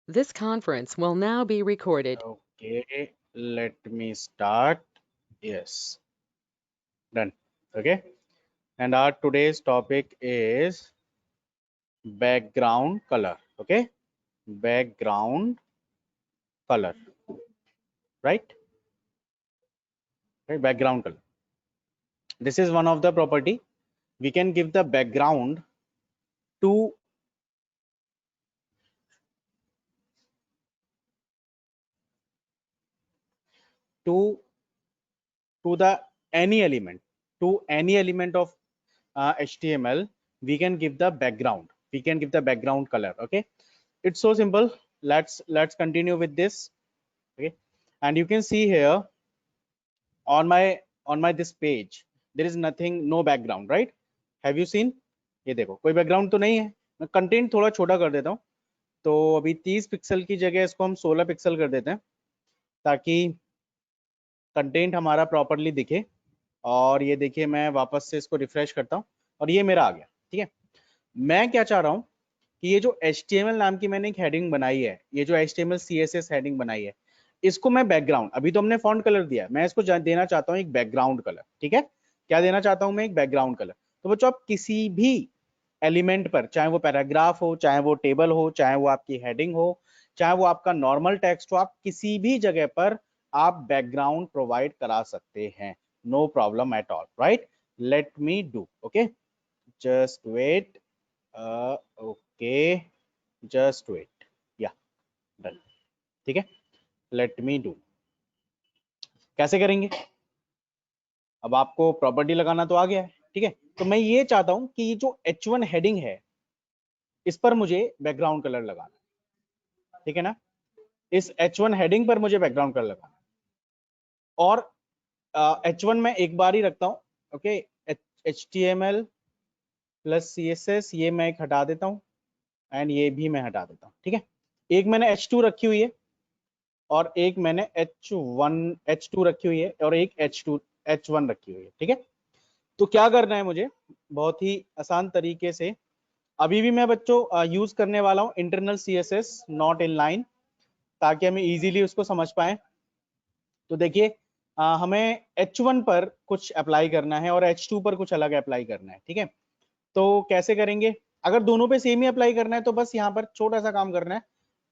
This conference will now be recorded. Okay, let me start. Yes, done. Okay, and our today's topic is background color. Okay, background color, right? Right, background color. This is one of the property. We can give the background to to the any element of HTML. We can give the background. We can give the background color. Okay, it's so simple. Let's continue with this. Okay, and you can see here on my this page there is nothing, no background, right? Have you seen? ये देखो कोई background तो नहीं है. मैं content थोड़ा छोटा कर देता हूँ. तो अभी 30 पिक्सल की जगह इसको हम 16 पिक्सल कर देते हैं ताकि कंटेंट हमारा प्रॉपरली दिखे. और ये देखिए मैं वापस से इसको रिफ्रेश करता हूँ और ये मेरा आ गया. ठीक है, मैं क्या चाह रहा हूँ कि ये जो HTML नाम की मैंने एक हेडिंग बनाई है, ये जो HTML CSS हेडिंग बनाई है, इसको मैं बैकग्राउंड, अभी तो हमने फॉन्ट कलर दिया, मैं इसको देना चाहता हूँ एक बैकग्राउंड कलर. ठीक है, क्या देना चाहता हूँ मैं? एक बैकग्राउंड कलर. तो बच्चों आप किसी भी एलिमेंट पर, चाहे वो पैराग्राफ हो, चाहे वो टेबल हो, चाहे वो आपकी हेडिंग हो, चाहे वो आपका नॉर्मल टेक्स्ट हो, आप किसी भी जगह पर आप बैकग्राउंड प्रोवाइड करा सकते हैं. No problem at all, right? Let me do. Okay, just wait. Okay, just wait. Yeah, done. ठीक है, लेट मी डू. कैसे करेंगे? अब आपको प्रॉपर्टी लगाना तो आ गया है. ठीक है, तो मैं ये चाहता हूं कि ये जो H1 हेडिंग है इस पर मुझे बैकग्राउंड कलर लगाना है. ठीक है ना, इस H1 हेडिंग पर मुझे बैकग्राउंड कलर लगाना है. और H1 में एक बार ही रखता हूं. ओके, HTML प्लस CSS ये मैं एक हटा देता हूं एंड ये भी मैं हटा देता हूं. ठीक है, एक मैंने H2 रखी हुई है और एक मैंने H2 रखी हुई है और एक H1 रखी हुई है. ठीक है, तो क्या करना है मुझे? बहुत ही आसान तरीके से अभी भी मैं बच्चों यूज करने वाला हूं internal CSS not in line, ताकि हमें इजीली उसको समझ पाए. तो देखिए हमें H1 पर कुछ अप्लाई करना है और H2 पर कुछ अलग अप्लाई करना है. ठीक है, तो कैसे करेंगे? अगर दोनों पे सेम ही अप्लाई करना है तो बस यहाँ पर छोटा सा काम करना है.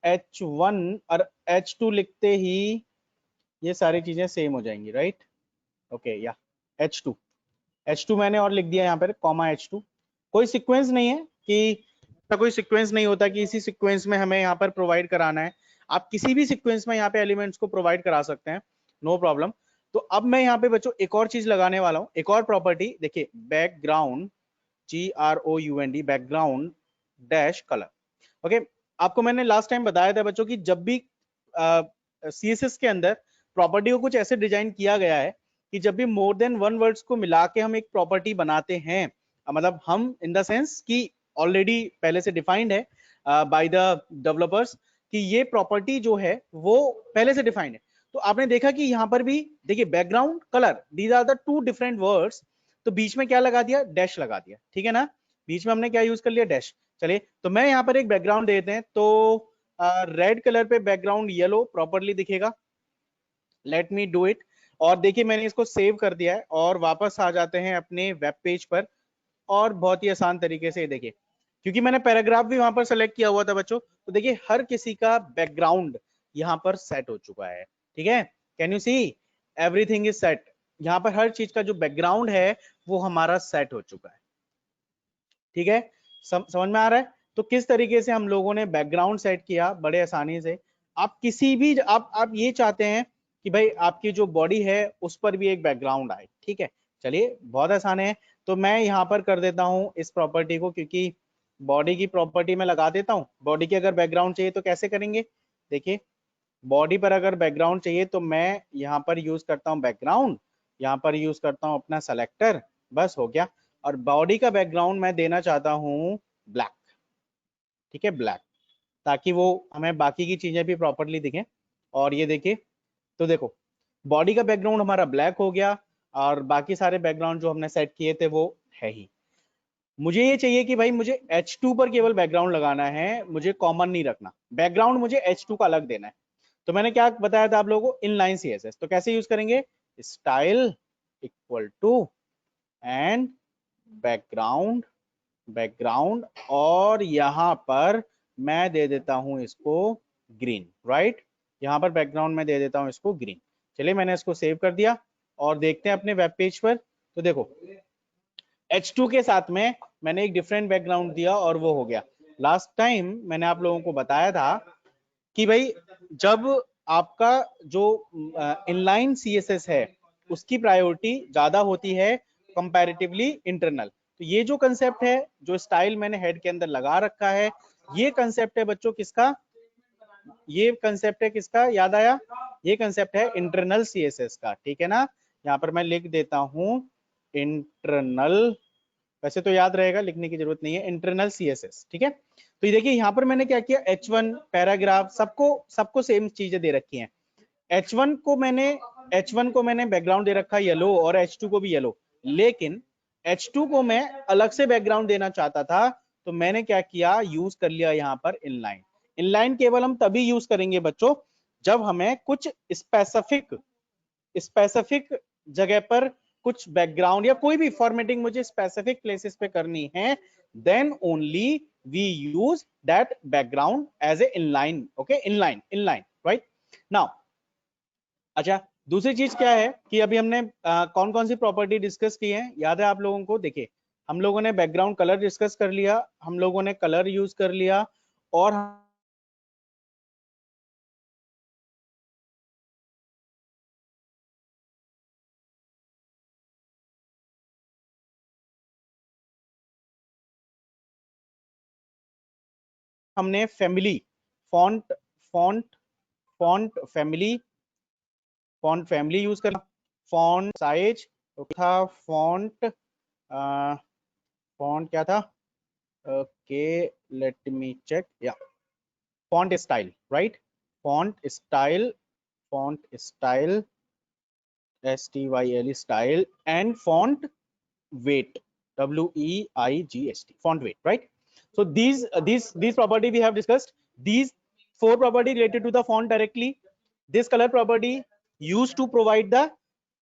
H1 और H2 लिखते ही ये सारी चीजें सेम हो जाएंगी, राइट? ओके, या H2. H2 मैंने और लिख दिया यहाँ पर कॉमा H2. कोई सीक्वेंस नहीं है कि कोई सीक्वेंस नहीं होता कि इसी सीक्वेंस में हमें यहाँ पर प्रोवाइड कराना है. आप किसी भी सीक्वेंस में यहाँ पे एलिमेंट्स को प्रोवाइड करा सकते हैं, नो प्रॉब्लम. तो अब मैं यहाँ पे बच्चों एक और चीज लगाने वाला हूँ, एक और प्रॉपर्टी. देखिए background, GROUND, background dash colour. Okay, आपको मैंने लास्ट टाइम बताया था बच्चों कि जब भी CSS के अंदर प्रॉपर्टी को कुछ ऐसे डिजाइन किया गया है कि जब भी मोर देन वन वर्ड्स को मिला के हम एक प्रॉपर्टी बनाते हैं, मतलब हम इन द सेंस कि ऑलरेडी पहले से डिफाइंड है बाय द डेवलपर्स कि ये प्रॉपर्टी जो है वो पहले से डिफाइंड है. तो आपने देखा कि यहाँ पर भी देखिए background colour, these are the two different words. तो बीच में क्या लगा दिया? डैश लगा दिया. ठीक है ना, बीच में हमने क्या यूज कर लिया? डैश. चलिए, तो मैं यहाँ पर एक बैकग्राउंड देते हैं. तो रेड कलर पे बैकग्राउंड येलो प्रॉपरली दिखेगा. Late me do it. और देखिए मैंने इसको सेव कर दिया है और वापस आ जाते हैं अपने वेब पेज पर. और बहुत ही आसान तरीके से देखिए, क्योंकि मैंने पैराग्राफ भी वहां पर सेलेक्ट किया हुआ था बच्चों, तो देखिए हर किसी का बैकग्राउंड यहाँ पर सेट हो चुका है. ठीक है, can you see? Everything is set. यहाँ पर हर चीज का जो बैकग्राउंड है वो हमारा सेट हो चुका है. ठीक है, समझ में आ रहा है? तो किस तरीके से हम लोगों ने बैकग्राउंड सेट किया बड़े आसानी से. आप किसी भी आप ये चाहते हैं कि भाई आपकी जो बॉडी है उस पर भी एक बैकग्राउंड आए. ठीक है, चलिए बहुत आसान है. तो मैं यहाँ पर कर देता हूँ इस प्रॉपर्टी को, क्योंकि बॉडी की प्रॉपर्टी में लगा देता हूँ. बॉडी की अगर बैकग्राउंड चाहिए तो कैसे करेंगे? देखिए, बॉडी पर अगर बैकग्राउंड चाहिए तो मैं यहाँ पर यूज करता हूँ बैकग्राउंड, यहाँ पर यूज करता हूँ अपना सेलेक्टर, बस हो गया. और बॉडी का बैकग्राउंड मैं देना चाहता हूँ ब्लैक. ठीक है, ब्लैक, ताकि वो हमें बाकी की चीजें भी प्रॉपरली दिखें. और ये देखिए, तो देखो बॉडी का बैकग्राउंड हमारा ब्लैक हो गया और बाकी सारे बैकग्राउंड जो हमने सेट किए थे वो है ही. मुझे ये चाहिए कि भाई मुझे H2 पर केवल बैकग्राउंड लगाना है, मुझे कॉमन नहीं रखना, बैकग्राउंड मुझे H2 का अलग देना है। तो मैंने क्या बताया था आप लोगों को, इनलाइन CSS। तो कैसे यूज करेंगे, style equal to and background, background, और यहां पर मैं दे देता हूं इसको ग्रीन, राइट। यहां पर बैकग्राउंड में दे देता हूं इसको ग्रीन। चलिए मैंने इसको सेव कर दिया और देखते हैं अपने वेब पेज पर। तो देखो H2 के साथ में मैंने एक डिफरेंट बैकग्राउंड दिया और वो हो गया। लास्ट टाइम मैंने आप लोगों को बताया था कि भाई जब आपका जो इनलाइन CSS है उसकी प्रायोरिटी ज्यादा होती है कंपैरेटिवली इंटरनल। तो ये जो कंसेप्ट है, जो स्टाइल मैंने हेड के अंदर लगा रखा है, ये कंसेप्ट है बच्चों किसका, ये कंसेप्ट है किसका, याद आया, ये कंसेप्ट है इंटरनल CSS का, ठीक है ना। यहाँ पर मैं लिख देता हूं इंटरनल, वैसे तो याद रहेगा, लिखने की जरूरत नहीं है, इंटरनल CSS, ठीक है। तो ये देखिए यहाँ पर मैंने क्या किया, H1 पैराग्राफ सबको सबको सेम चीजें दे रखी हैं। H1 को मैंने बैकग्राउंड दे रखा येलो और H2 को भी येलो, लेकिन H2 को मैं अलग से बैकग्राउंड देना चाहता था, तो मैंने क्या किया, यूज कर लिया यहाँ पर इनलाइन। इनलाइन केवल हम तभी यूज करेंगे बच्चों जब हमें कुछ स्पेसिफिक स्पेसिफिक जगह पर कुछ बैकग्राउंड या कोई भी फॉर्मेटिंग मुझे स्पेसिफिक प्लेसेस पे करनी है, then only we use that background as a inline, okay, inline, inline, right now. अच्छा, दूसरी चीज क्या है कि अभी हमने कौन कौन सी प्रॉपर्टी डिस्कस की है, याद है आप लोगों को, देखिए हम लोगों ने बैकग्राउंड कलर डिस्कस कर लिया, हम लोगों ने कलर यूज कर लिया, और हमने family, font font font family, font family use करना, फॉन्ट साइज था, फॉन्ट फॉन्ट क्या था, ओके लेट मी चेक, या font style, right, font style, font style, STYL style, and font weight, WEIGHT, font weight, right. So these property we have discussed, these four property related to the font directly. This color property used to provide the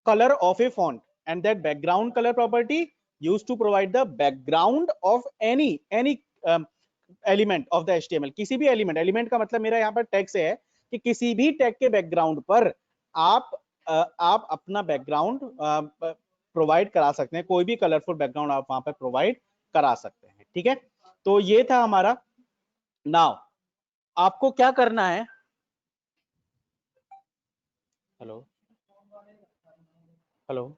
color of a font, and that background color property used to provide the background of any element of the HTML, किसी भी element का मतलब मेरा यहाँ पर tag से है कि किसी भी टैग के बैकग्राउंड पर आप अपना बैकग्राउंड प्रोवाइड करा सकते हैं, कोई भी कलरफुल बैकग्राउंड आप वहां पर प्रोवाइड करा सकते हैं, ठीक है। तो ये था हमारा। नाउ आपको क्या करना है, हेलो हेलो,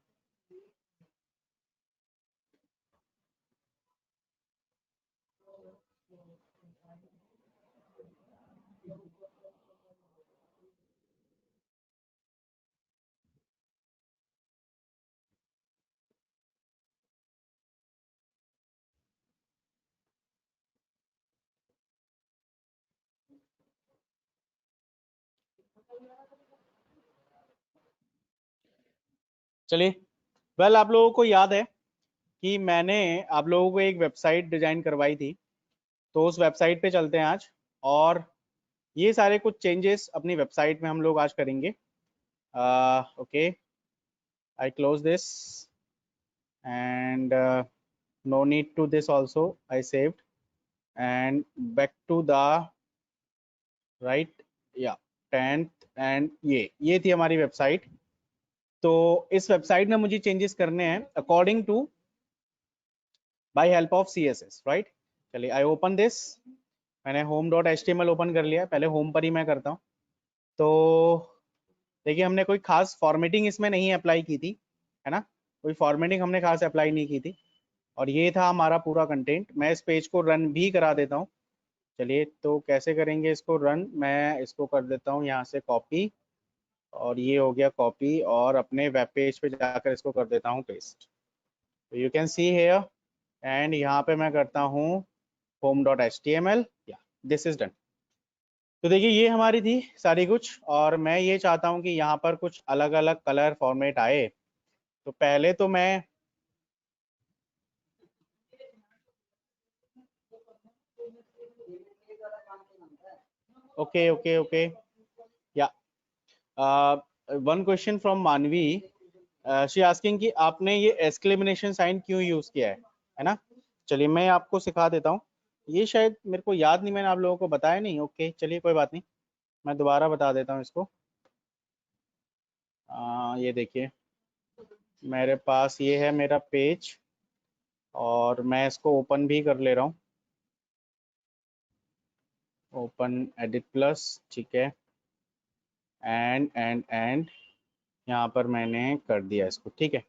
चलिए, वेल आप लोगों को याद है कि मैंने आप लोगों को एक वेबसाइट डिजाइन करवाई थी, तो उस वेबसाइट पे चलते हैं आज, और ये सारे कुछ चेंजेस अपनी वेबसाइट में हम लोग आज करेंगे। Okay, I close this and no need to this also I saved, and back to the right, yeah, 10th, and ये थी हमारी वेबसाइट। तो इस वेबसाइट में मुझे चेंजेस करने हैं according to by help of CSS, right. चलिए आई ओपन दिस, मैंने home.html ओपन कर लिया, पहले होम पर ही मैं करता हूँ। तो देखिए हमने कोई खास फॉर्मेटिंग इसमें नहीं अप्लाई की थी, है ना, कोई फॉर्मेटिंग हमने खास अप्लाई नहीं की थी, और ये था हमारा पूरा कंटेंट। मैं इस पेज को रन भी करा देता हूँ। चलिए तो कैसे करेंगे इसको रन, मैं इसको कर देता हूँ यहाँ से कॉपी, और ये हो गया कॉपी, और अपने वेब पेज पे जाकर इसको कर देता हूँ पेस्ट। तो you can see here, and यहाँ पे मैं करता हूँ home.html, या दिस इज डन। तो देखिए ये हमारी थी सारी कुछ, और मैं ये चाहता हूँ कि यहाँ पर कुछ अलग अलग कलर फॉर्मेट आए। तो पहले तो मैं Okay, okay, okay. Yeah. One question from Manvi. She asking कि आपने ये exclamation sign क्यों यूज किया है ना? चलिए मैं आपको सिखा देता हूँ. ये शायद मेरे को याद नहीं, मैंने आप लोगों को बताया नहीं. ओके, चलिए कोई बात नहीं, मैं दोबारा बता देता हूँ इसको. ये देखिए, मेरे पास ये है मेरा पेज, और मैं इसको ओपन भी कर ले रहा हूँ. ओपन एडिट प्लस, ठीक है, एंड यहाँ पर मैंने कर दिया इसको. ठीक है,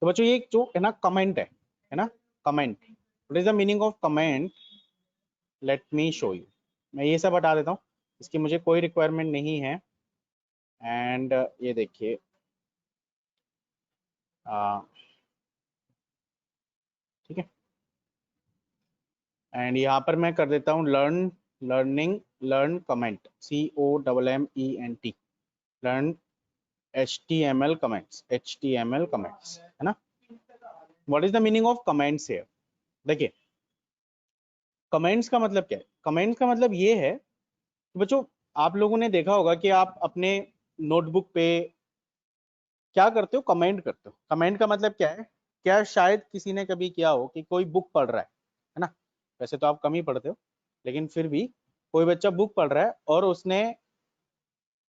तो बच्चों ये जो है ना कमेंट है ना, comment. What is the meaning of comment? Let me show you. मैं ये सब हटा देता हूँ, इसकी मुझे कोई रिक्वायरमेंट नहीं है. एंड ये देखिए, ठीक है, एंड यहाँ पर मैं कर देता हूँ learn comment, COMMENT, learn HTML comments है ना. What is the meaning of comments here? देखिए, कमेंट्स का मतलब क्या है? कमेंट्स का मतलब ये है कि बच्चों, आप लोगों ने देखा होगा कि आप अपने नोटबुक पे क्या करते हो? कमेंट करते हो. कमेंट का मतलब क्या है? क्या शायद किसी ने कभी किया हो कि कोई बुक पढ़ रहा है ना, वैसे तो आप कम ही पढ़ते हो, लेकिन फिर भी कोई बच्चा बुक पढ़ रहा है और उसने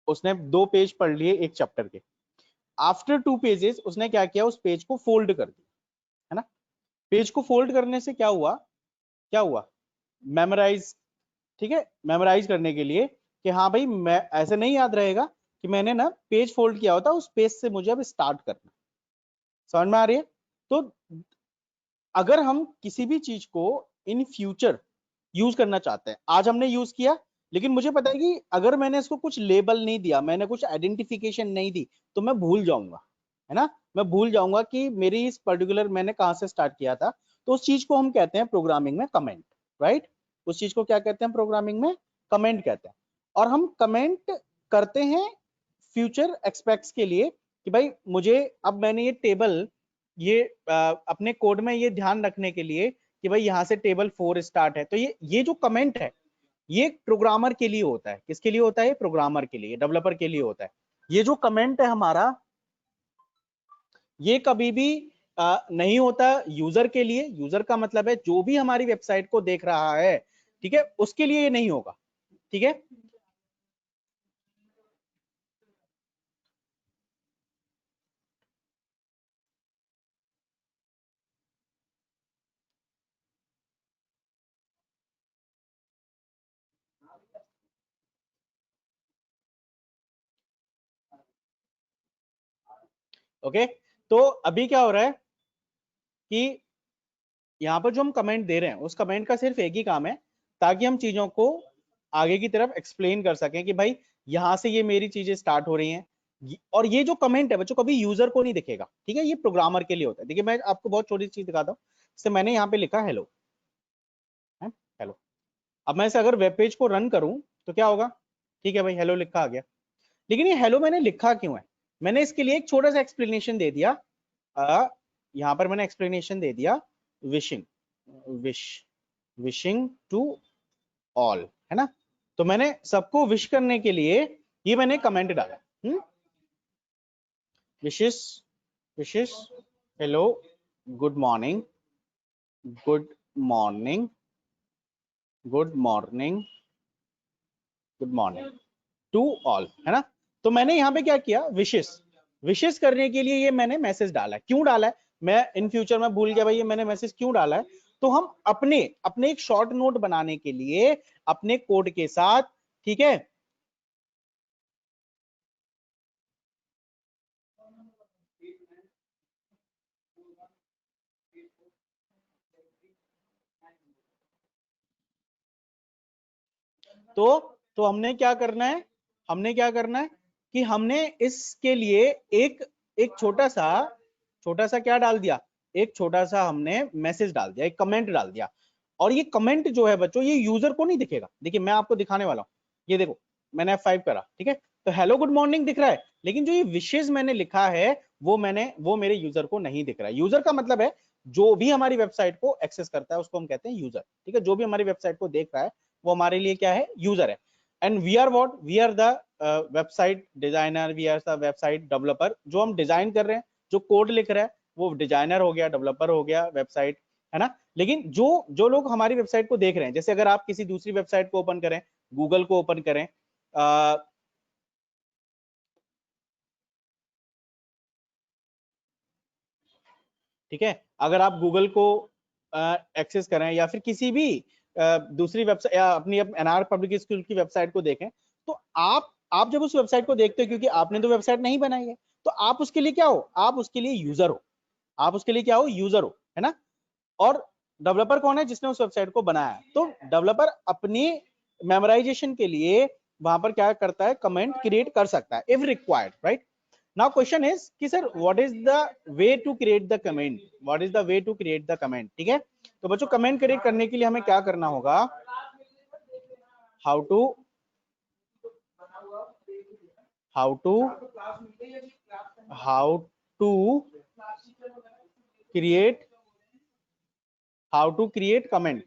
उसने 2 पेज पढ़ लिए एक चैप्टर के. आफ्टर 2 पेजेस उसने क्या किया? उस पेज को फोल्ड कर दिया, है ना. पेज को फोल्ड करने से क्या हुआ? क्या हुआ? मेमोराइज. ठीक है, मेमोराइज करने के लिए कि हाँ भाई, मैं ऐसे नहीं याद रहेगा कि मैंने ना पेज फोल्ड किया होता, उस पेज से मुझे अब स्टार्ट करना. समझ में आ रही है? तो अगर हम किसी भी चीज को इन फ्यूचर यूज करना चाहते हैं, आज हमने यूज किया, लेकिन मुझे पता है कि अगर मैंने इसको कुछ लेबल नहीं दिया, मैंने कुछ आइडेंटिफिकेशन नहीं दी, तो मैं भूल जाऊंगा, है ना. मैं भूल जाऊंगा कि मेरी इस पर्टिकुलर मैंने कहां से स्टार्ट किया था. तो उस चीज को हम कहते हैं प्रोग्रामिंग में कमेंट. राइट, उस चीज को क्या कहते हैं प्रोग्रामिंग में? कमेंट कहते हैं. और हम कमेंट करते हैं फ्यूचर एक्सपेक्ट्स के लिए कि भाई मुझे, अब मैंने ये टेबल, ये अपने कोड में ये ध्यान रखने के लिए कि भाई यहाँ से टेबल 4 स्टार्ट है, तो ये जो कमेंट है, ये प्रोग्रामर के लिए होता है. किसके लिए होता है? प्रोग्रामर के लिए, डेवलपर के लिए होता है. ये जो कमेंट है हमारा, ये कभी भी नहीं होता यूजर के लिए. यूजर का मतलब है जो भी हमारी वेबसाइट को देख रहा है, ठीक है, उसके लिए ये नहीं होगा. ठीक है, ओके. तो अभी क्या हो रहा है कि यहाँ पर जो हम कमेंट दे रहे हैं, उस कमेंट का सिर्फ एक ही काम है, ताकि हम चीजों को आगे की तरफ एक्सप्लेन कर सकें कि भाई यहाँ से ये मेरी चीजें स्टार्ट हो रही हैं. और ये जो कमेंट है बच्चों, कभी यूजर को नहीं दिखेगा. ठीक है, ये प्रोग्रामर के लिए होता है. देखिए, मैं आपको बहुत छोटी चीज दिखाता हूँ. जैसे मैंने यहाँ पे लिखा हेलो, है हेलो. अब मैं इसे अगर वेब पेज को रन करूं तो क्या होगा? ठीक है भाई, हेलो लिखा आ गया. लेकिन ये हेलो मैंने लिखा क्यों है? मैंने इसके लिए एक छोटा सा एक्सप्लेनेशन दे दिया. यहाँ पर मैंने एक्सप्लेनेशन दे दिया, wishing, wish wishing to all, है ना. तो मैंने सबको विश करने के लिए ये मैंने कमेंट डाला. विशेष विशेष hello, good morning, good morning, good morning, good morning to all, है ना. तो मैंने यहाँ पे क्या किया? विशेष विशेष करने के लिए ये मैंने मैसेज डाला है. क्यों डाला है? मैं इन फ्यूचर में भूल गया भाई ये मैंने मैसेज क्यों डाला है. तो हम अपने अपने एक शॉर्ट नोट बनाने के लिए अपने कोड के साथ, ठीक है, तो हमने क्या करना है? हमने क्या करना है कि हमने इसके लिए एक एक छोटा सा क्या डाल दिया? एक छोटा सा हमने मैसेज डाल दिया, एक कमेंट डाल दिया. और ये कमेंट जो है बच्चों, ये यूजर को नहीं दिखेगा. देखिए, मैं आपको दिखाने वाला हूं. ये देखो, मैंने F5 करा, ठीक है, तो हेलो गुड मॉर्निंग दिख रहा है, लेकिन जो ये विशेष मैंने लिखा है, वो मेरे यूजर को नहीं दिख रहा है. यूजर का मतलब है जो भी हमारी वेबसाइट को एक्सेस करता है, उसको हम कहते हैं यूजर. ठीक है, जो भी हमारी वेबसाइट को देख रहा है, वो हमारे लिए क्या है? यूजर है. And we are what, we are the website designer, we are the website developer. जो हम डिजाइन कर रहे हैं, जो कोड लिख रहा है, वो डिजाइनर हो गया, डेवलपर हो गया, वेबसाइट, है ना। लेकिन जो जो लोग हमारी वेबसाइट को देख रहे हैं, जैसे अगर आप किसी दूसरी वेबसाइट को ओपन करें, गूगल को ओपन करें, ठीक है, अगर आप गूगल को एक्सेस करें या फिर किसी भी दूसरी वेबसाइट या अपनी एनआर पब्लिक स्कूल की वेबसाइट को देखें, तो आप जब उस वेबसाइट को देखते हो, क्योंकि आपने तो वेबसाइट नहीं बनाई है, तो आप उसके लिए क्या हो, आप उसके लिए यूजर हो, आप उसके लिए क्या हो, यूजर हो, है ना। और डेवलपर कौन है, जिसने उस वेबसाइट को बनाया है। तो डेवलपर अपनी मेमोराइजेशन के लिए वहां पर क्या करता है, कमेंट क्रिएट कर सकता है if required, right. Now question is कि sir what is the way to create the comment, what is the way to create the comment, ठीक है। तो बच्चों कमेंट क्रिएट करने के लिए हमें क्या करना होगा, how to how to how to create how to create comment,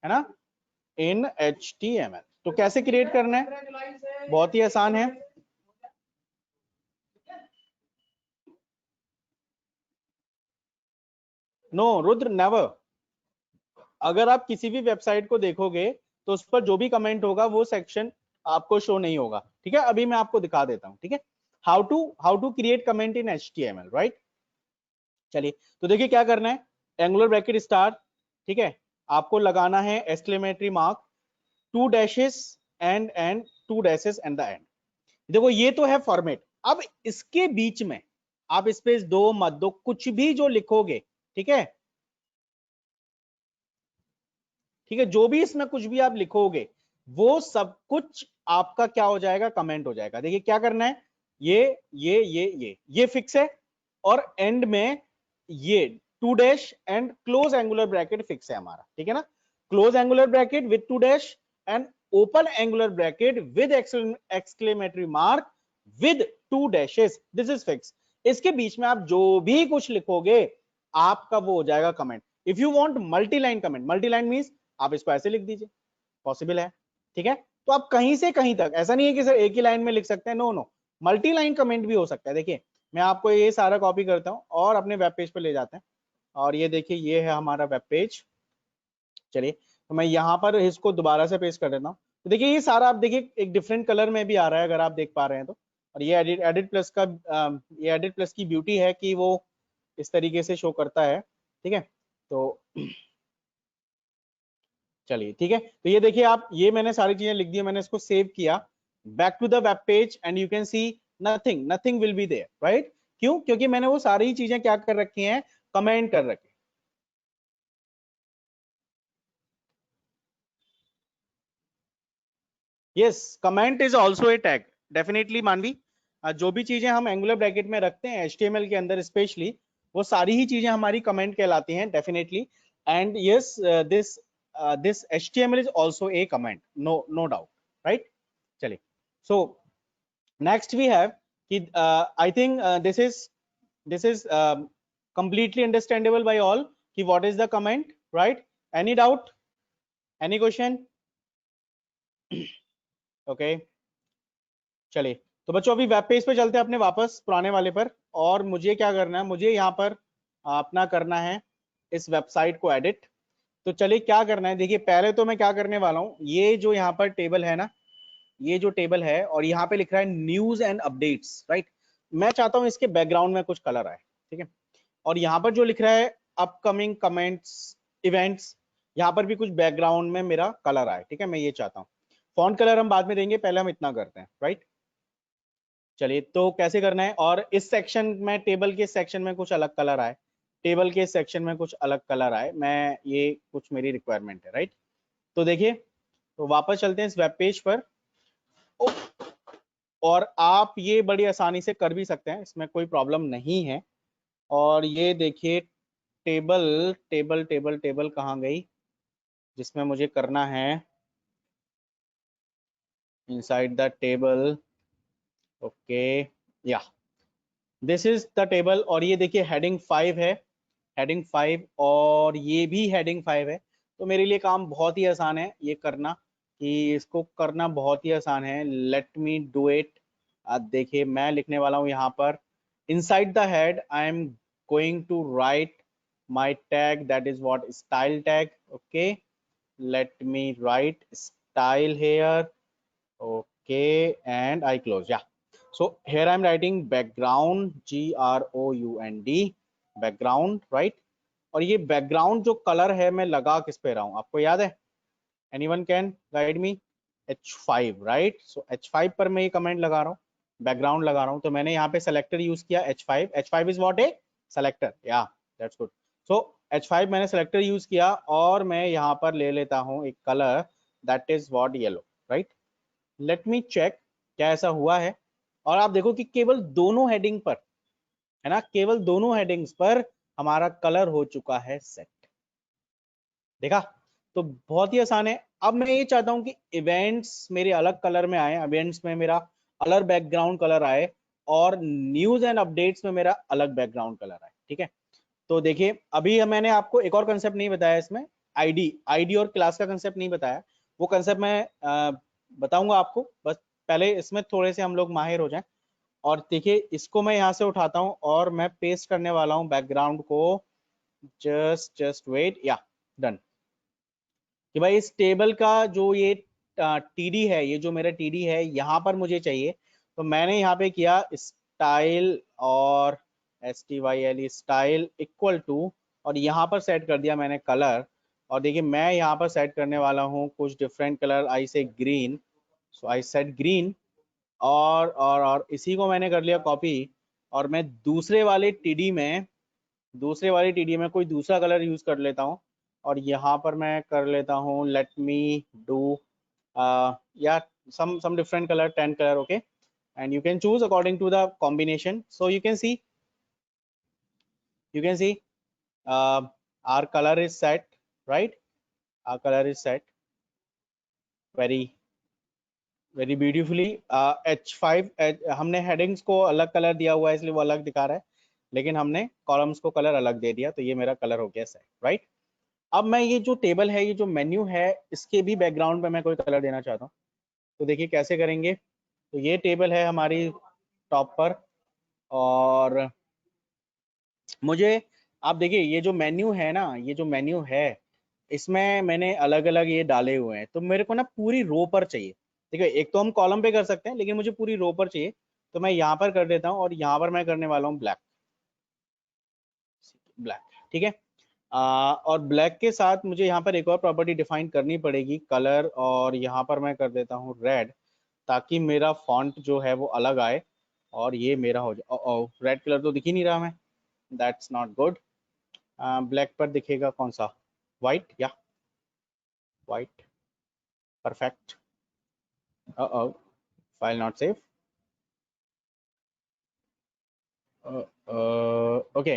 है ना, इन HTML। तो कैसे क्रिएट करना है, बहुत ही आसान है। No Rudra, never. अगर आप किसी भी वेबसाइट को देखोगे तो उस पर जो भी कमेंट होगा वो सेक्शन आपको शो नहीं होगा, ठीक है। अभी मैं आपको दिखा देता हूं, ठीक है, how to create comment in HTML, right. चलिए, तो देखिए क्या करना है, एंगुलर ब्रैकेट स्टार, ठीक है, आपको लगाना है exclamatory mark, 2 dashes and 2 dashes and the end. देखो ये तो है फॉर्मेट। अब इसके बीच में आप स्पेस दो मत दो, कुछ भी जो लिखोगे, ठीक है, ठीक है, जो भी इसमें कुछ भी आप लिखोगे वो सब कुछ आपका क्या हो जाएगा, कमेंट हो जाएगा। देखिए क्या करना है, ये फिक्स है, और एंड में ये 2 dash and close angular bracket fix है हमारा, ठीक है ना। Close angular bracket with 2 dash and open angular bracket with exclamatory mark with 2 dashes, this is fix. इसके बीच में आप जो भी कुछ लिखोगे आपका वो हो जाएगा comment. If you want multi line comment, multi line means आप इसको ऐसे लिख दीजिए, पॉसिबल है, ठीक है। तो आप कहीं से कहीं तक, ऐसा नहीं है कि सर एक ही लाइन में लिख सकते हैं, no no, multi line comment भी हो सकता है। देखिए मैं आपको ये सारा कॉपी करता हूं और अपने वेब पेज पे ले जाते हैं, और ये देखिए ये है हमारा वेब पेज। चलिए, तो मैं यहाँ पर इसको दोबारा से पेस्ट कर देता हूँ। तो देखिए ये सारा आप देखिए एक डिफरेंट कलर में भी आ रहा है, अगर आप देख पा रहे हैं तो। और ये एडिट प्लस का ये एडिट प्लस की ब्यूटी है कि वो इस तरीके से शो करता है, ठीक है। तो चलिए ठीक है, तो ये देखिए आप, ये मैंने सारी चीजें लिख दी, मैंने इसको सेव किया, back to the web page, and you can see nothing will be there, right. क्यों, क्योंकि मैंने वो सारी चीजें क्या कर रखी हैं, कमेंट कर रखी। Yes, comment is also A tag, definitely मानवी। जो भी चीजें हम एंगुलर ब्रैकेट में रखते हैं HTML के अंदर स्पेशली, वो सारी ही चीजें हमारी कमेंट कहलाती हैं, definitely. And yes, this HTML is also a comment, no doubt, right. चलिए, सो next we have कि I think this is completely understandable by all कि what is the comment, right? Any doubt, any question? Okay, चलिए, तो बच्चों अभी web page पे चलते हैं अपने वापस पुराने वाले पर, और मुझे क्या करना है, मुझे यहाँ पर अपना करना है इस वेबसाइट को एडिट। तो चलिए क्या करना है, देखिए पहले तो मैं क्या करने वाला हूँ, ये जो यहाँ पर टेबल है ना, ये जो टेबल है और यहाँ पे लिख रहा है न्यूज एंड अपडेट्स, राइट। मैं चाहता हूँ इसके बैकग्राउंड में कुछ कलर आए, ठीक है। और यहाँ पर जो लिख रहा है अपकमिंग कमेंट्स इवेंट्स, यहाँ पर भी कुछ बैकग्राउंड में मेरा कलर आए, ठीक है, मैं ये चाहता हूँ। फॉन्ट कलर हम बाद में देंगे, पहले हम इतना करते हैं, राइट। चलिए, तो कैसे करना है, और इस सेक्शन में, टेबल के सेक्शन में कुछ अलग कलर आए, टेबल के सेक्शन में कुछ अलग कलर आए, मैं ये कुछ मेरी रिक्वायरमेंट है, राइट। तो देखिए, तो वापस चलते हैं इस वेब पेज पर, और आप ये बड़ी आसानी से कर भी सकते हैं, इसमें कोई प्रॉब्लम नहीं है। और ये देखिए टेबल टेबल टेबल टेबल कहाँ गई, जिसमें मुझे करना है इनसाइड द टेबल, ओके, या दिस इज द टेबल। और ये देखिए हेडिंग 5 है, हेडिंग 5, और ये भी हेडिंग 5 है। तो मेरे लिए काम बहुत ही आसान है ये करना, कि इसको करना बहुत ही आसान है। Let me do it. देखिए मैं लिखने वाला हूँ यहाँ पर inside the head I am going to write my tag, that is what style tag. Okay, let me write style here. Okay, and I close. Yeah, so here I'm writing background, GROUND, background, right? और ये background जो color है मैं लगा किस पे रहा हूँ आपको याद है? Anyone can guide me? H5, right? So H5 पर मैं ये कमेंट लगा रहा हूँ, बैकग्राउंड लगा रहा हूँ, तो मैंने यहाँ पे सेलेक्टर यूज किया H5. H5 is what, A selector. या दैट्स गुड। सो H5 मैंने सेलेक्टर यूज किया और मैं यहाँ पर ले लेता हूँ एक colour, that is what yellow, right? Let me check क्या ऐसा हुआ है। और आप देखो कि केवल दोनों हेडिंग पर, है ना, केवल दोनों हेडिंग्स पर हमारा कलर हो चुका है सेट। देखा? तो बहुत ही आसान है। अब मैं ये चाहता हूं कि इवेंट्स मेरे अलग कलर में आए, इवेंट्स में मेरा अलग बैकग्राउंड कलर आए और न्यूज एंड अपडेट्स में मेरा अलग बैकग्राउंड कलर आए। ठीक है, तो देखिए अभी मैंने आपको एक और कंसेप्ट नहीं बताया इसमें, आईडी और क्लास का कंसेप्ट नहीं बताया। वो कंसेप्ट मैं बताऊंगा आपको, बस पहले इसमें थोड़े से हम लोग माहिर हो जाएं। और देखिए इसको मैं यहाँ से उठाता हूँ और मैं पेस्ट करने वाला हूँ बैकग्राउंड को। Just wait, yeah done. कि भाई इस टेबल का जो ये टीडी है, ये जो मेरा टीडी है यहाँ पर मुझे चाहिए, तो मैंने यहाँ पे किया स्टाइल और STYLE, स्टाइल इक्वल टू, और यहाँ पर सेट कर दिया मैंने कलर। और देखिए मैं यहाँ पर सेट करने वाला हूँ कुछ डिफरेंट कलर, आई से ग्रीन, सो आई सेट ग्रीन। और इसी को मैंने कर लिया कॉपी, और मैं दूसरे वाले टीडी में कोई दूसरा कलर यूज कर लेता हूँ। और यहाँ पर मैं कर लेता हूँ, लेट मी डू या some different color, 10 color, okay, and you can choose according to the combination. So you can see our color is set, right? Our color is set very very beautifully. H5 हमने headings को अलग colour दिया हुआ है इसलिए वो अलग दिखा रहा है, लेकिन हमने कॉलम्स को कलर अलग दे दिया, तो ये मेरा कलर हो गया सेट, राइट? अब मैं ये जो टेबल है, ये जो मेन्यू है, इसके भी बैकग्राउंड पे मैं कोई कलर देना चाहता हूँ, तो देखिए कैसे करेंगे। तो ये टेबल है हमारी टॉप पर, और मुझे, आप देखिए ये जो मेन्यू है ना, ये जो मेन्यू है इसमें मैंने अलग अलग ये डाले हुए हैं, तो मेरे को ना पूरी रो पर चाहिए। देखिए एक तो हम कॉलम पे कर सकते हैं, लेकिन मुझे पूरी रो पर चाहिए, तो मैं यहाँ पर कर देता हूँ और यहाँ पर मैं करने वाला हूँ ब्लैक। ब्लैक, ठीक है। और ब्लैक के साथ मुझे यहाँ पर एक और प्रॉपर्टी डिफाइन करनी पड़ेगी, कलर, और यहाँ पर मैं कर देता हूँ रेड, ताकि मेरा फॉन्ट जो है वो अलग आए और ये मेरा हो जाए। रेड कलर तो दिख ही नहीं रहा मैं, दैट्स नॉट गुड। ब्लैक पर दिखेगा कौन सा, वाइट, या white, perfect. File not safe. Okay,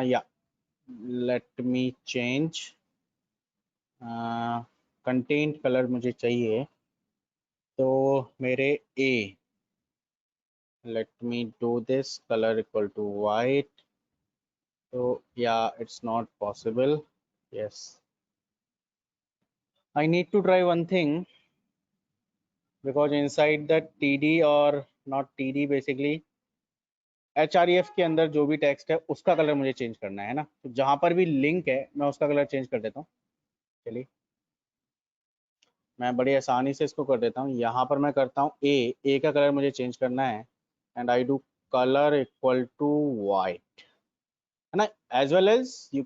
yeah let me change. Content colour मुझे चाहिए, तो मेरे ए, let me do this color equal to white. So yeah, it's not possible. Yes, I need to try one thing, because inside the TD, or not TD, basically HREF के अंदर जो भी text है उसका कलर मुझे change करना है ना, तो जहां पर भी लिंक है मैं उसका कलर चेंज कर देता हूँ। चलिए मैं बड़ी आसानी से इसको कर देता हूँ, यहाँ पर मैं करता हूँ ए का कलर मुझे चेंज करना है, and I do colour equal to white, है ना। As well as you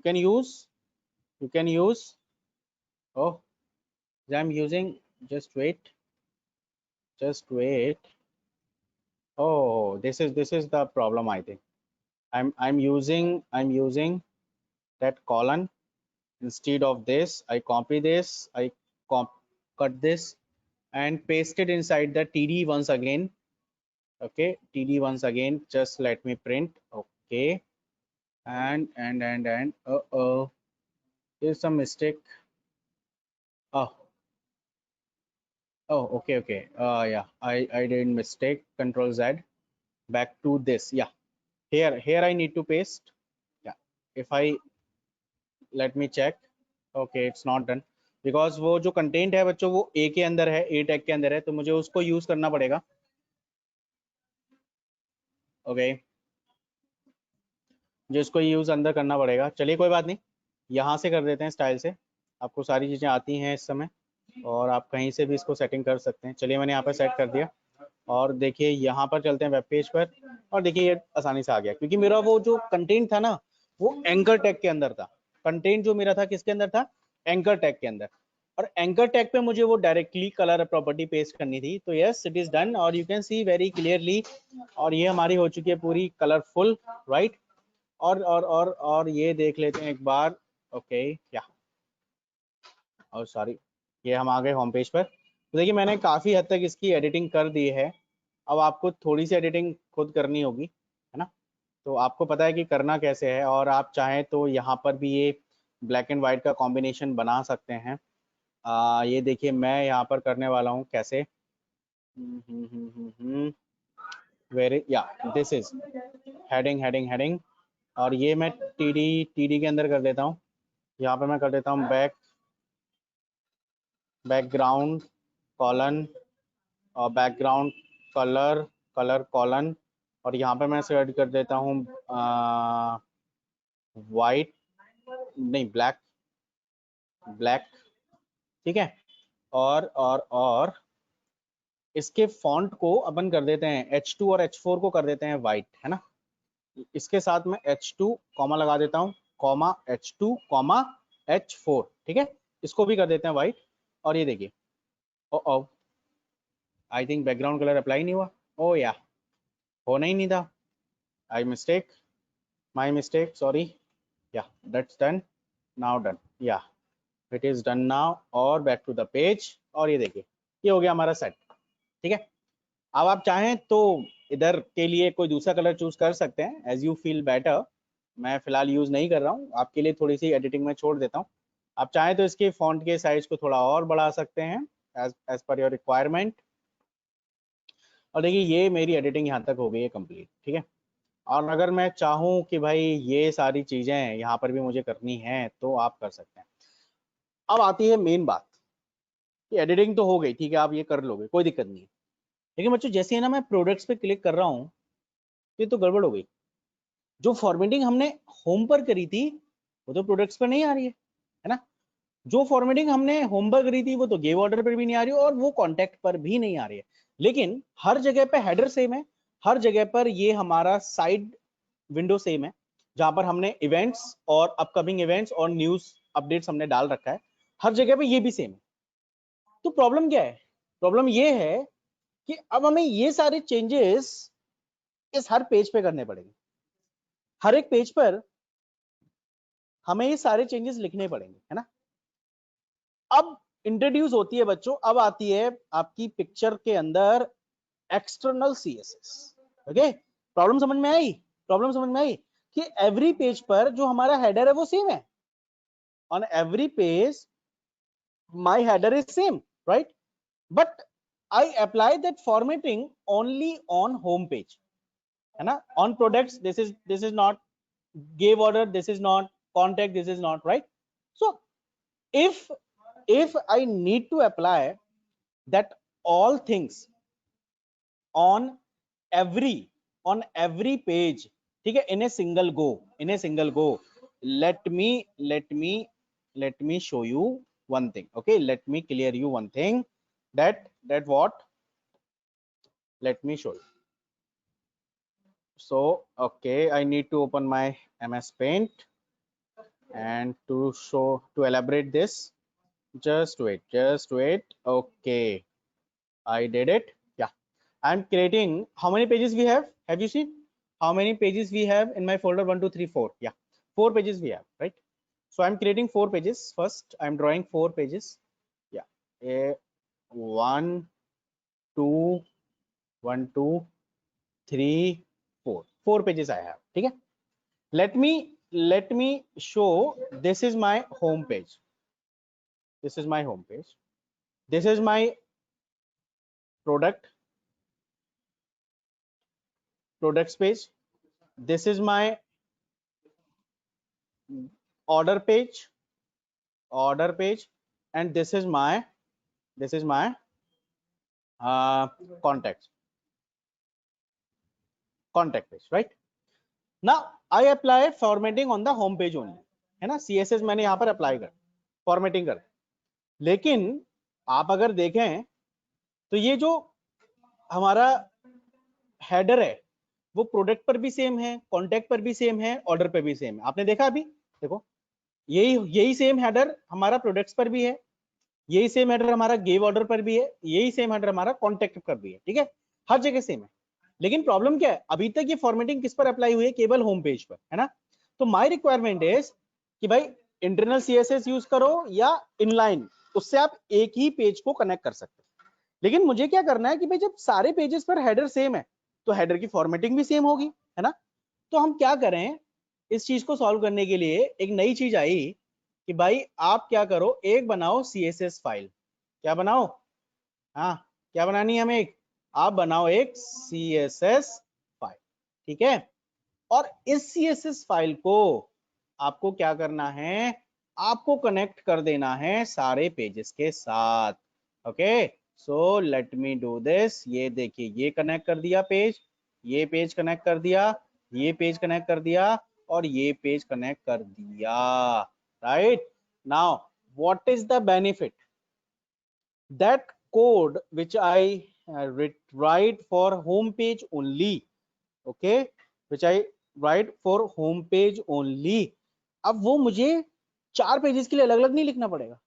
can use oh, I'm using, just wait. Oh, this is the problem, I think. I'm using that colon instead of this. I copy this, cut this and paste it inside the TD once again. Okay, TD once again, just let me print. Okay, and oh, there's some mistake. Oh, okay. Yeah, I did mistake. Control Z, back to this. Yeah, here I need to paste. Yeah, if I, let me check. Okay, it's not done. Because वो जो content है बच्चों वो ए के अंदर है, ए tag के अंदर है, तो मुझे उसको यूज करना पड़ेगा। ओके, जो इसको यूज अंदर करना पड़ेगा। चलिए कोई बात नहीं, यहाँ से कर देते हैं स्टाइल से। आपको सारी चीज़ें आती हैं इस समय, और आप कहीं से भी इसको सेटिंग कर सकते हैं। चलिए मैंने यहाँ पर सेट कर दिया, और देखिए यहाँ पर चलते हैं वेब पेज पर, और देखिए ये आसानी से आ गया, क्योंकि मेरा वो जो कंटेंट था ना वो एंकर टैग के अंदर था। कंटेंट जो मेरा था किसके अंदर था? एंकर टैग के अंदर। और एंकर टैग पे मुझे वो डायरेक्टली कलर प्रॉपर्टी पेस्ट करनी थी, तो यस इट इज डन, और you can C very clearly. और ये हमारी हो चुकी है पूरी कलरफुल, राइट। और ये देख लेते हैं एक बार। ओके क्या, और सॉरी, ये हम आ गए होम पेज पर। तो देखिए मैंने काफ़ी हद तक इसकी एडिटिंग कर दी है। अब आपको थोड़ी सी एडिटिंग खुद करनी होगी, है ना। तो आपको पता है कि करना कैसे है, और आप चाहें तो यहाँ पर भी ये ब्लैक एंड वाइट का कॉम्बिनेशन बना सकते हैं। ये देखिए मैं यहाँ पर करने वाला हूँ कैसे। वेरी या, this is heading heading heading, और ये मैं टीडी के अंदर कर देता हूँ। यहाँ पर मैं कर देता हूँ बैकग्राउंड कॉलन, और बैकग्राउंड कलर, कलर कॉलन, और यहाँ पे मैं सेलेक्ट कर देता हूँ वाइट, नहीं ब्लैक, ब्लैक, ठीक है। और इसके फॉन्ट को अपन कर देते हैं H2 और H4 को कर देते हैं वाइट, है ना। इसके साथ में H2 कॉमा लगा देता हूँ, कॉमा H2 कॉमा H4, ठीक है। इसको भी कर देते हैं वाइट। और ये देखिए, oh I think background colour apply नहीं हुआ। ओ या, होना ही नहीं था। I mistake, my mistake, sorry. Yeah that's done, now done, yeah it is done now. और बैक टू द पेज, और ये देखिए ये हो गया हमारा सेट, ठीक है। अब आप चाहें तो इधर के लिए कोई दूसरा कलर चूज कर सकते हैं, एज यू फील बेटर। मैं फिलहाल यूज नहीं कर रहा हूँ, आपके लिए थोड़ी सी एडिटिंग में छोड़ देता हूँ। आप चाहें तो इसके फॉन्ट के साइज को थोड़ा और बढ़ा सकते हैं, एज पर योर रिक्वायरमेंट। और देखिए ये मेरी एडिटिंग यहाँ तक हो गई है कंप्लीट, ठीक है। और अगर मैं चाहूँ कि भाई ये सारी चीजें यहाँ पर भी मुझे करनी है, तो आप कर सकते हैं। अब आती है मेन बात कि एडिटिंग तो हो गई, ठीक है, आप ये कर लोगे, कोई दिक्कत नहीं है। लेकिन बच्चों जैसे है ना, मैं प्रोडक्ट्स पे क्लिक कर रहा हूँ, ये तो गड़बड़ हो गई। जो फॉर्मेटिंग हमने होम पर करी थी वो तो प्रोडक्ट्स पर नहीं आ रही है ना। जो फॉर्मेटिंग हमने होम पर करी थी वो तो गिव ऑर्डर पर भी नहीं आ रही है, और वो कॉन्टैक्ट पर भी नहीं आ रही है। लेकिन हर जगह पे हेडर सेम है, हर जगह पर ये हमारा साइड विंडो सेम है, जहां पर हमने इवेंट्स और अपकमिंग इवेंट्स और न्यूज अपडेट्स हमने डाल रखा है, हर जगह पे ये भी सेम है। तो प्रॉब्लम क्या है? प्रॉब्लम ये है कि अब हमें ये सारे चेंजेस इस हर पेज पे करने पड़ेंगे। हर एक पेज पर हमें ये सारे चेंजेस लिखने पड़ेंगे, है ना। अब इंट्रोड्यूस होती है बच्चों, अब आती है आपकी पिक्चर के अंदर एक्सटर्नल सीएसएस। ओके, प्रॉब्लम समझ में आई? प्रॉब्लम समझ में आई कि एवरी पेज पर जो हमारा हेडर है वो सेम है। On every page my header is same, right? But I apply that formatting only on home page, है ना। On products this is not, gave order this is not, contact this is not, right? So if I need to apply that all things on every page, ठीक है, in a single go, let me show you one thing. Okay, let me clear you one thing, that what, let me show you. So okay, I need to open my MS Paint, and to elaborate this, just wait. Okay, I did it. Yeah, I'm creating, how many pages we have you seen how many pages we have in my folder? 1 2 3 4. Yeah, 4 pages we have, right? So I'm creating 4 pages. First I'm drawing 4 pages. Yeah, a 1 2 1 2 3 4, 4 pages I have, ठीक है। let me show, this is my home page, this is my home page, this is my products page, this is my order page, and this is my contact page, right? Now I apply formatting on the home page only, है ना, CSS मैंने यहाँ पर apply कर formatting कर, लेकिन आप अगर देखें तो ये जो हमारा हेडर है वो प्रोडक्ट पर भी सेम है, कॉन्टैक्ट पर भी सेम है, ऑर्डर पर भी सेम है। आपने देखा अभी, देखो यही सेम हेडर हमारा प्रोडक्ट्स पर भी है, यही सेम हेडर हमारा गिव ऑर्डर पर भी है, यही सेम हेडर हमारा कॉन्टैक्ट पर भी है, ठीक है, हर जगह सेम है। लेकिन प्रॉब्लम क्या है, अभी तक ये फॉर्मेटिंग किस पर अप्लाई हुई है, केवल होम पेज पर, है ना। तो माय रिक्वायरमेंट इज कि भाई इंटरनल सीएसएस यूज करो या इनलाइन, उससे आप एक ही पेज को कनेक्ट कर सकते हो। लेकिन मुझे क्या करना है कि भाई जब सारे पेजेस पर हेडर सेम है तो हेडर की फॉर्मेटिंग भी सेम होगी, है ना। तो हम क्या करें, इस चीज को सॉल्व करने के लिए एक नई चीज आई कि भाई आप क्या करो, एक बनाओ सीएसएस फाइल। क्या बनाओ, हाँ क्या बनानी है हमें, एक आप बनाओ एक सीएसएस फाइल, ठीक है। और इस सीएसएस फाइल को आपको क्या करना है, आपको कनेक्ट कर देना है सारे पेजेस के साथ। Okay, so let me do this. ये देखिए, ये कनेक्ट कर दिया पेज, ये पेज कनेक्ट कर दिया, ये पेज कनेक्ट कर दिया, और ये पेज कनेक्ट कर दिया, right. Now what is the benefit, that code which I write for home page only, okay, which I write for home page only, अब वो मुझे 4 पेजेस के लिए अलग अलग नहीं लिखना पड़ेगा।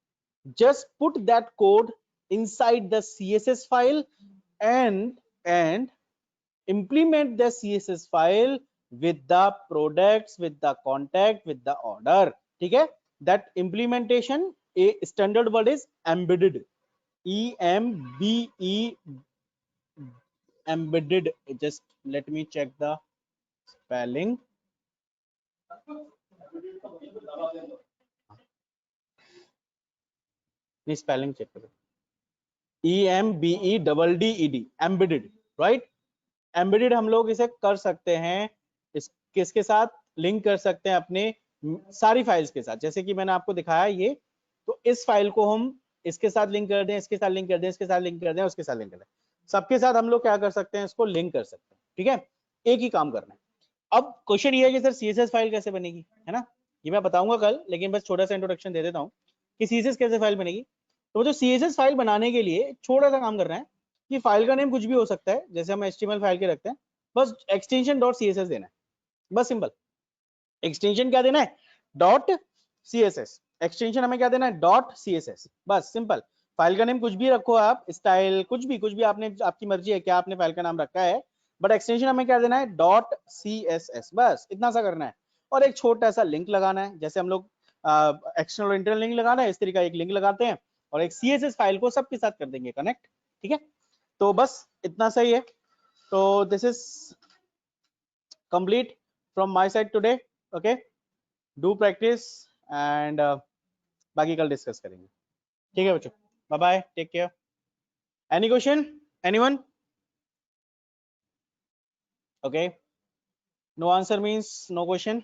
just put that code inside the css file and implement the css file with the products, with the contact, with the order, ठीक है। that implementation, a standard word is embedded, EMBE, embedded. Just let me check the spelling. नहीं, spelling check करो, EMBEDDED, embedded, right? embedded हम लोग इसे कर सकते हैं, इस किसके साथ लिंक कर सकते हैं, अपने सारी फाइल्स के साथ। जैसे कि मैंने आपको दिखाया ये, तो इस फाइल को हम इसके साथ लिंक कर दें, इसके साथ लिंक कर दें, इसके साथ लिंक कर दें, उसके साथ लिंक कर दें, सबके साथ हम लोग क्या कर सकते हैं, इसको लिंक कर सकते हैं, ठीक है। एक ही काम करना है। अब क्वेश्चन ये है कि सर सीएसएस फाइल कैसे बनेगी, है ना, ये मैं बताऊंगा कल, लेकिन बस छोटा सा इंट्रोडक्शन दे देता हूँ कि सीएसएस कैसे फाइल बनेगी। तो जो सीएसएस फाइल बनाने के लिए छोटा सा काम कर रहे हैं कि फाइल का नेम कुछ भी हो सकता है, जैसे हम एचटीएमएल फाइल के रखते हैं, बस एक्सटेंशन डॉट सीएसएस देना है, बस सिंपल। एक्सटेंशन क्या देना है, डॉट सीएसएस, एक्सटेंशन हमें क्या देना है, डॉट सीएसएस, बस सिंपल। फाइल का नेम कुछ भी रखो आप, स्टाइल कुछ भी आपने, आपकी मर्जी है क्या आपने फाइल का नाम रखा है, बट एक्सटेंशन हमें क्या देना है, डॉट सीएसएस, बस इतना सा करना है। और एक छोटा सा लिंक लगाना है, जैसे हम लोग एक्सटर्नल और इंटरनल लिंक लगाना है, इस तरीके का एक लिंक लगाते हैं और एक सीएसएस फाइल को सबके साथ कर देंगे कनेक्ट, ठीक है। तो बस इतना सही है। तो this is complete from my side today, okay, do practice and बाकी कल डिस्कस करेंगे, ठीक है बच्चों। Bye bye, take care. Any question, anyone? Okay, no answer means no question.